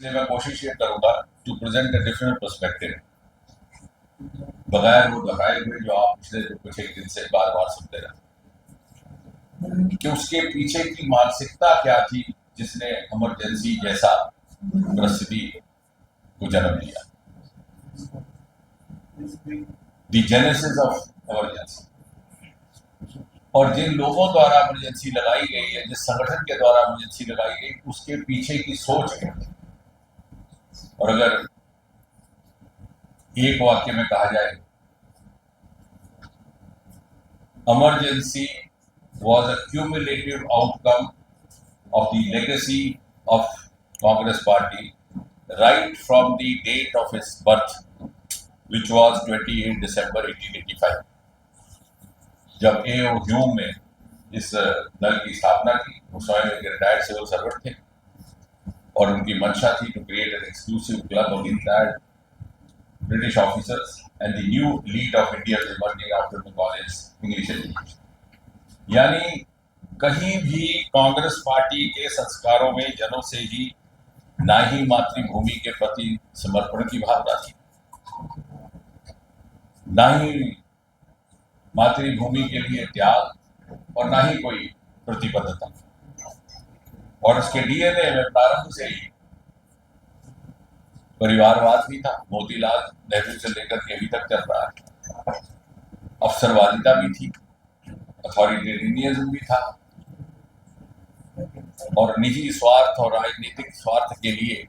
इसलिए मैं कोशिश ये करूंगा to present a different perspective, बगैर वो दोहराए हुए जो आप पिछले कुछ एक दिन से बार बार सुनते रहे कि उसके पीछे की मानसिकता क्या थी जिसने इमरजेंसी जैसा परिस्थिति को जन्म दिया। द जेनेसिस ऑफ इमरजेंसी, और जिन लोगों द्वारा इमरजेंसी लगाई गई है, जिस संगठन के द्वारा इमरजेंसी लगाई गई, उसके पीछे की सोच क्या थी। और अगर एक वाक्य में कहा जाए, emergency was a cumulative outcome of the legacy of Congress Party right from the date of its birth, which was 28 December 1885, जब A.O. ह्यूम ने इस दल की स्थापना की। वो स्वयं एक रिटायर्ड सिविल सर्वेंट थे और उनकी मंशा थी to create an exclusive club of retired British officers and the new elite of India emerging after the college English education. यानी कहीं भी कांग्रेस पार्टी के संस्कारों में जनों से ही ना ही मातृभूमि के प्रति समर्पण की भावना थी, ना ही मातृभूमि के लिए त्याग, और ना ही कोई प्रतिबद्धता। और उसके डीएनए में प्रारंभ से ही परिवारवाद भी था, मोतीलाल नेहरू से लेकर के अभी तक चल रहा है। अवसरवादिता भी थी, अथॉरिटेरियनिज्म भी था, और निजी स्वार्थ और राजनीतिक स्वार्थ के लिए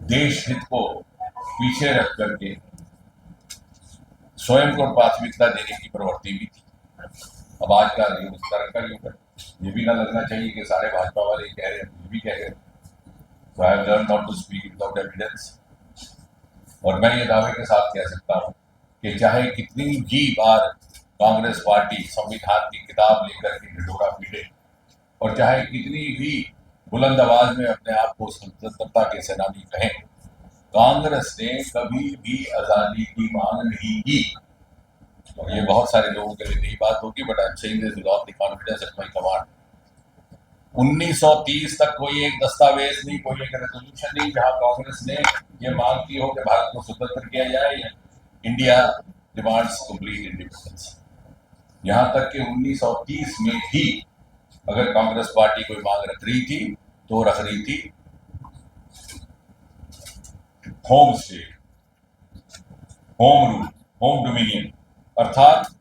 देश हित को पीछे रख करके स्वयं को प्राथमिकता देने की प्रवृत्ति भी थी। अब आज का युग उस तरह का युग है। ये भी ना लगना चाहिए कि सारे भाजपा वाले कह रहे हैं, ये भी कह रहे हैं। So I have learned not to speak without evidence. और मैं ये दावे के साथ कह सकता हूँ कि चाहे कितनी भी बार कांग्रेस पार्टी संविधान की किताब लेकर के ढिढोरा पीटे, और चाहे कितनी भी बुलंद आवाज में अपने आप को स्वतंत्रता के सेनानी कहें, कांग्रेस ने कभी भी आजादी की मांग नहीं की। और ये बहुत सारे लोगों के लिए नई बात होगी, but I am saying this with all the confidence of my command. 1930 तक कोई एक दस्तावेज नहीं, कोई एक रेजोल्यूशन नहीं जहां कांग्रेस ने ये मांग की हो कि भारत को स्वतंत्र किया जाए, इंडिया डिमांड्स कंप्लीट इंडिपेंडेंस। यहां तक कि 1930 में भी अगर कांग्रेस पार्टी कोई मांग रख रही थी तो रख रही थी home state, home rule, home dominion, अर्थात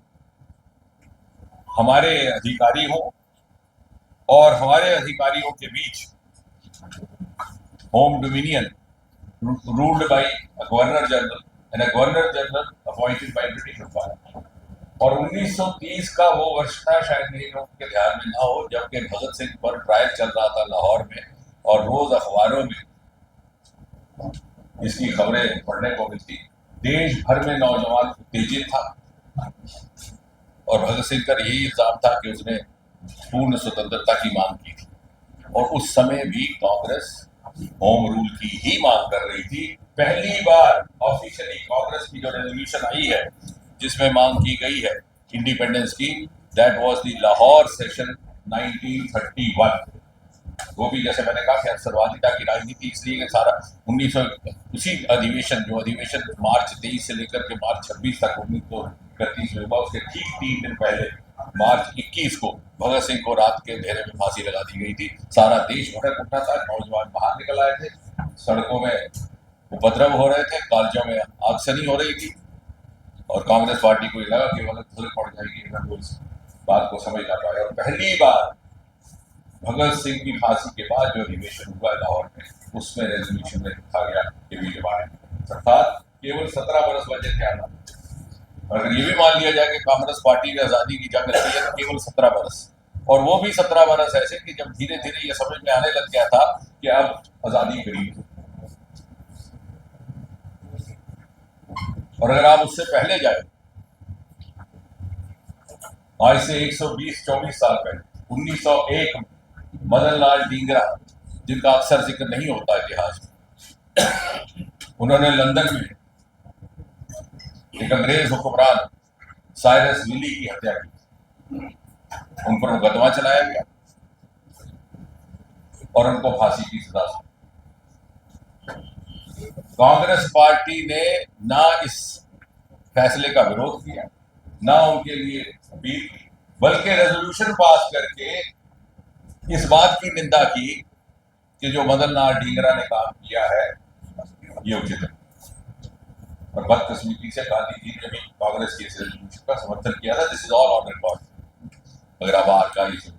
हमारे अधिकारी हो और हमारे अधिकारियों के बीच home dominion ruled by a governor general and a governor general appointed by British government. और 1930 का वो वर्ष था, शायद मेरे लोगों के ध्यान में ना हो, जबकि भगत सिंह पर ट्रायल चल रहा था लाहौर में, और रोज अखबारों में इसकी खबरें पढ़ने को मिलती। देश भर में नौजवान उत्तेजित था, और भगत सिंह का यही इल्जाम था कि उसने पूर्ण स्वतंत्रता की मांग की थी। और उस समय भी कांग्रेस होम रूल की ही मांग कर रही थी। पहली बार ऑफिशियली कांग्रेस की जो रेजोल्यूशन आई है जिसमें मांग की गई है इंडिपेंडेंस की, that was the Lahore session 1931। वो भी जैसे मैंने कहा कि अवसरवादिता की राजनीति, इसलिए सारा 1900 उसी अधिवेशन, जो अधिवेशन मार्च 23 से लेकर के मार्च 26 तक 1931 में हुआ, उसके ठीक 3 दिन पहले मार्च 21 को भगत सिंह को रात के अंधेरे में फांसी लगा दी गई थी। सारा देश भड़क उठा था, नौजवान बाहर निकल आए थे, सड़कों में उपद्रव हो रहे थे, कॉलेजों में आगजनी हो रही थी, और कांग्रेस पार्टी को लगा कि गलत धुल पड़ जाएगी अगर वो इस बात को समझ ना पाए। और पहली बार भगत सिंह की फांसी के बाद जो अधिवेशन हुआ लाहौर में, उसमें रेजोल्यूशन में लिखा गया कि वी डिमांड, अर्थात केवल 17 बरस बचे थे आना। अगर ये भी मान लिया जाए कि कांग्रेस पार्टी ने आजादी की जंग लड़ी है तो केवल 17 बरस, और वो भी 17 बरस ऐसे कि जब धीरे धीरे ये समझ में आने लग गया था कि अब आजादी करीब। और अगर आप उससे पहले जाए, आज से 120-24 साल पहले 1901 में मदन लाल डींगरा, जिनका अक्सर जिक्र नहीं होता इतिहास में, उन्होंने लंदन में एक अंग्रेज हुक्मरान साइरस विली की हत्या की। उन पर मुकदमा चलाया गया और उनको फांसी की सजा कांग्रेस पार्टी ने ना इस फैसले का विरोध किया, ना उनके लिए अपील की, बल्कि रेजोल्यूशन पास करके इस बात की निंदा की कि जो मदन लाल ढींगरा ने काम किया है ये उचित है। और बदकिस्मती से गांधी जी ने भी कांग्रेस के इस रेजोल्यूशन का समर्थन किया था। This is all on record. अगर आप आर्काइव से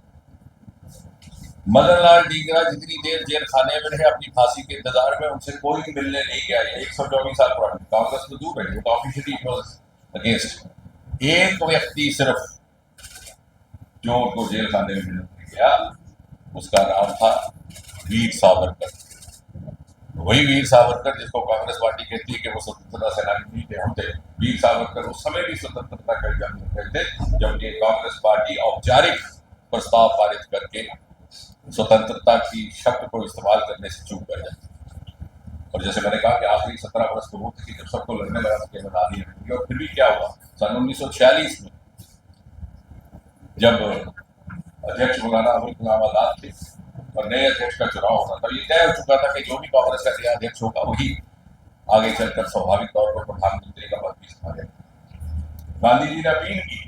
मदन लाल ढींगरा जितनी देर जेल खाने में रहे अपनी फांसी के इंतजार में, उनसे कोई मिलने नहीं गया। 124 साल पुरानी कांग्रेस तो दूर रही, वो तो ऑफिशियली अगेंस्ट। एक व्यक्ति सिर्फ जो उनको जेल खाने में मिलने गया, उसका नाम था वीर सावरकर। वही वीर सावरकर जिसको कांग्रेस पार्टी कहती है कि वो स्वतंत्रता सेनानी नहीं थे, हम थे। वीर सावरकर उस समय भी स्वतंत्रता का एग्जाम करते जबकि कांग्रेस पार्टी औपचारिक प्रस्ताव पारित करके स्वतंत्रता की शब्द को इस्तेमाल करने से चूक कर जाती। और जैसे मैंने कहा कि आखिरी 17 वर्ष तो वो थी जब सबको लड़ने लगा कि आज़ादी है। और फिर भी क्या हुआ, सन 1946 में जब अध्यक्ष मौलाना अबुल कलाम आजाद थे और नए अध्यक्ष का चुनाव होना था, ये तय हो चुका था कि जो भी कांग्रेस का नया अध्यक्ष होगा वही आगे चलकर स्वाभाविक तौर पर प्रधानमंत्री का पद भी संभालेगा। गांधी जी ने अपील की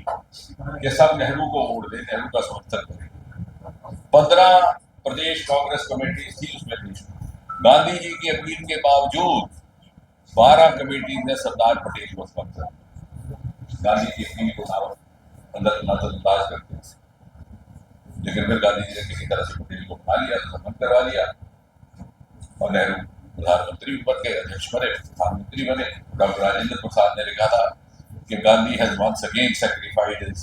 कि सब नेहरू को वोट दें, नेहरू का समर्थन करें। 15 प्रदेश कांग्रेस कमेटी थी उसमें। गांधी जी की अपील के बावजूद 12 कमेटी ने सरदार पटेल को समर्थन। गांधी की अपील को नजरअंदाज करते थे, लेकिन फिर गांधी जी ने किसी तरह से पटेल को उठा लिया, सम्मान करवा लिया और नेहरू प्रधानमंत्री बन गए, अध्यक्ष बने, प्रधानमंत्री बने। डॉक्टर राजेंद्र प्रसाद ने लिखा था कि Gandhi has once again sacrificed his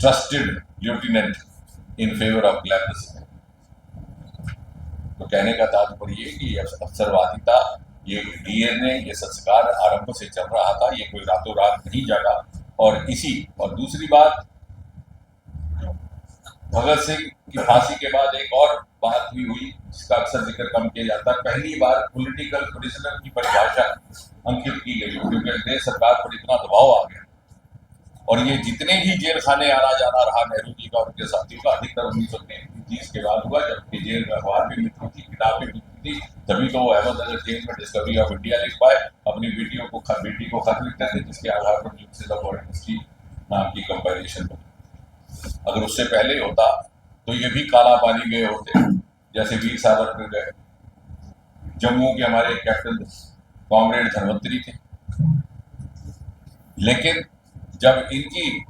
trusted lieutenant in favour of glamorous. तो कहने का तात्पर्य ये कि अवसरवादिता, ये डीएनए, ये संस्कार आरंभ से चल रहा था, ये कोई रातों रात नहीं जागा। और दूसरी बात, भगत सिंह की फांसी के बाद एक और बात भी हुई जिसका अक्सर जिक्र कम किया जाता है। पहली बार पॉलिटिकल प्रिजनर की परिभाषा अंकित की गई, क्योंकि अंग्रेज सरकार पर इतना दबाव आ गया और ये जितने भी जेल खाने आना जाना रहा नेहरू जी का और उनके साथियों का, अधिकतर 1930 के बाद हुआ, जबकि जेल में अखबार भी मिलती थी, किताबें मिलती थी। तभी तो वो अहमदनगर जेल में डिस्कवरी ऑफ इंडिया लिख पाए, अपनी बेटी को खत लिखते थे, जिसके आधार पर न्यूज़ ऑफ वर्ल्ड हिस्ट्री नाम की कंपाइलेशन बनी। अगर उससे पहले होता तो ये भी काला पानी गए होते, जैसे वीर सावरकर गए। जम्मू के हमारे कैप्टन कॉमरेड धनवंतरी थे, लेकिन जब इनकी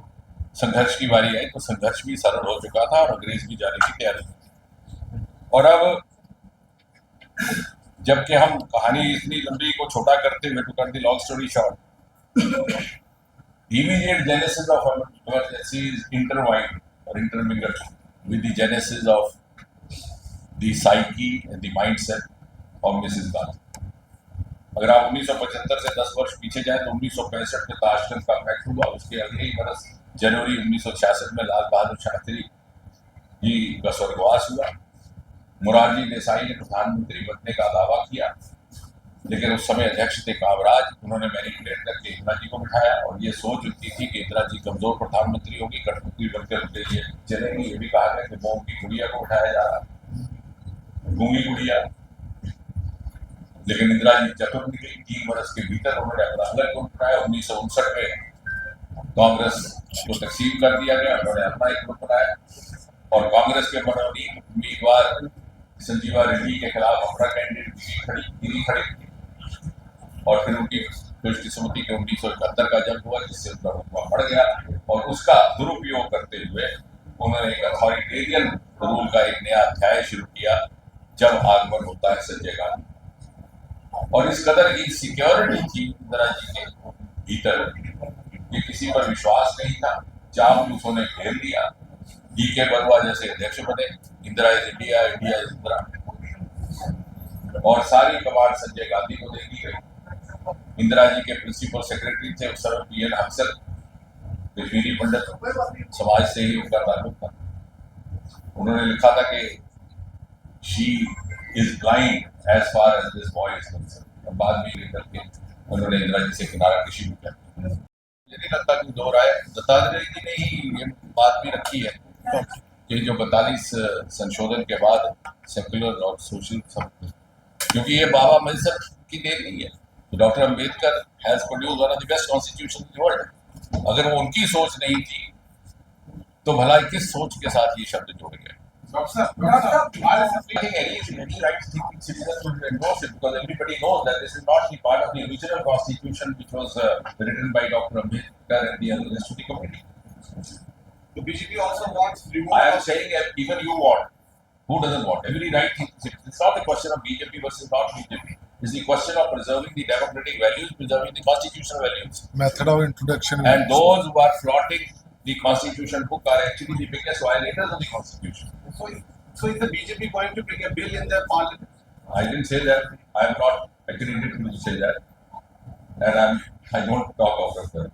संघर्ष की बारी आई तो संघर्ष भी सरल हो चुका था और अंग्रेज भी जाने की तैयारी थी। और अब जबकि हम कहानी इतनी लंबी को छोटा करते हुए, to cut the long story short, immediate genesis of emergency is intertwined or intermingled with the genesis of the psyche and the mindset of Mrs. Gandhi. अगर आप 1975 से 10 वर्ष पीछे जाए तो 1965 में ताशकंद का फैक्ट हुआ। उसके अगले ही बरस जनवरी 1966 में लाल बहादुर शास्त्री जी का स्वर्गवास हुआ। मोरारजी देसाई ने प्रधानमंत्री बनने का दावा किया, लेकिन उस समय अध्यक्ष थे कामराज। उन्होंने मैनिपुलेट करके इंदिरा जी को बिठाया और ये सोच उनकी थी कि इंदिरा जी कमजोर प्रधानमंत्री होगी, कठपुतली बनकर उनके लिए चलेंगी। ये भी कहा गया कि मोम की गुड़िया को उठाया जा रहा, गूंगी गुड़िया। लेकिन इंदिरा जी चतुर निकली, 3 वर्ष के भीतर उन्होंने अपना अलग ग्रुप बनाया। 1959 में कांग्रेस को तकसीम कर दिया गया, उन्होंने अपना एक ग्रुप बनाया और कांग्रेस के मनोनीत उम्मीदवार संजीवा रेड्डी के खिलाफ अपना कैंडिडेट खड़ी की और फिर उनकी खुशकिस्मती के 1971 का जंग हुआ, जिससे उनका रुतबा बढ़ गया और उसका दुरुपयोग करते हुए उन्होंने एक अथॉरिटेरियन रूल का एक नया अध्याय शुरू किया जब आगमन होता है संजय गांधी। और इस कदर इनसिक्योरिटी थी इंदिरा जी के भीतर कि किसी पर विश्वास नहीं था। चापलूसों ने घेर लिया। डीके बरुआ जैसे अध्यक्ष बने, Indira is India, India is Indira, और सारी कमांड संजय गांधी को दे दी गई। इंदिरा जी के प्रिंसिपल सेक्रेटरी थे उस समय पीएन अफसर, कश्मीरी पंडित, समाज से ही उनका ताल्लुक था। उन्होंने लिखा था कि she is blind as far as this boy is concerned. बाद में लेकर के उन्होंने इंदिरा जी से किनारा कशी भी कर दी। मुझे नहीं लगता कि दो राय दत्तात्रेय जी ने ही ये बात भी रखी है कि जो 42 संशोधन के बाद सेक्युलर और सोशल क्योंकि ये बाबा अम्बेडकर की देन नहीं है। Doctor Ambedkar has produce one of the best constitution in the world. अगर वो उनकी सोच नहीं थी तो भला किस सोच के साथ ये शब्द जोड़ गए? I think any right-thinking citizen will endorse it, because everybody knows that this is not the part of the original constitution which was written by Dr. Ambedkar and the other rest of the committee. The BJP also wants removal. I am saying that even you want. Who doesn't want? Every right-thinking citizen. It's not a question of BJP versus not BJP. It's the question of preserving the democratic values, preserving the constitutional values. Method of introduction. And those who are flaunting the constitution book are actually the biggest violators of the constitution. So is the BJP going to bring a bill in the parliament? I didn't say that. I am not accredited to say that. And I don't talk out of that.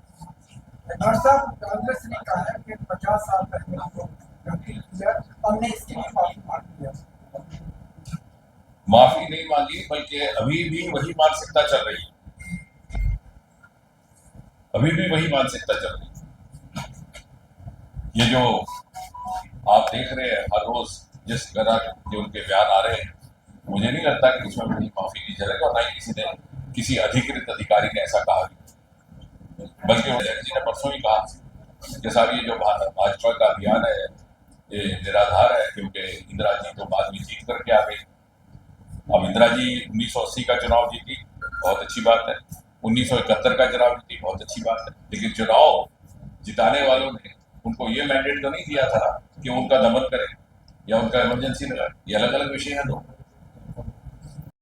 Doctor साहब, कांग्रेस ने कहा है कि 50 साल पहले हमको गलती किया, हमने इसके लिए माफी मांग लिया। माफी नहीं मांगी, बल्कि अभी भी वही मानसिकता चल रही है। अभी भी वही मानसिकता चल रही है। ये जो आप देख रहे हैं हर रोज जिस तरह के उनके बयान आ रहे हैं, मुझे नहीं लगता कि उसमें कोई माफी की जरूरत है, और ना ही किसी ने, किसी अधिकृत अधिकारी ने ऐसा कहा। बल्कि जी ने परसों ही कहा कि साहब ये जो भाजपा का अभियान है ये निराधार है, क्योंकि इंदिरा जी तो बाद में जीत करके आ गई। अब इंदिरा जी 1980 का चुनाव जीती, बहुत अच्छी बात है। 1971 का चुनाव जीती, बहुत अच्छी बात है। लेकिन चुनाव जिताने वालों ने उनको ये मैंडेट तो नहीं दिया था कि उनका दमन करें या उनका इमरजेंसी लगाए। ये अलग अलग विषय है। दो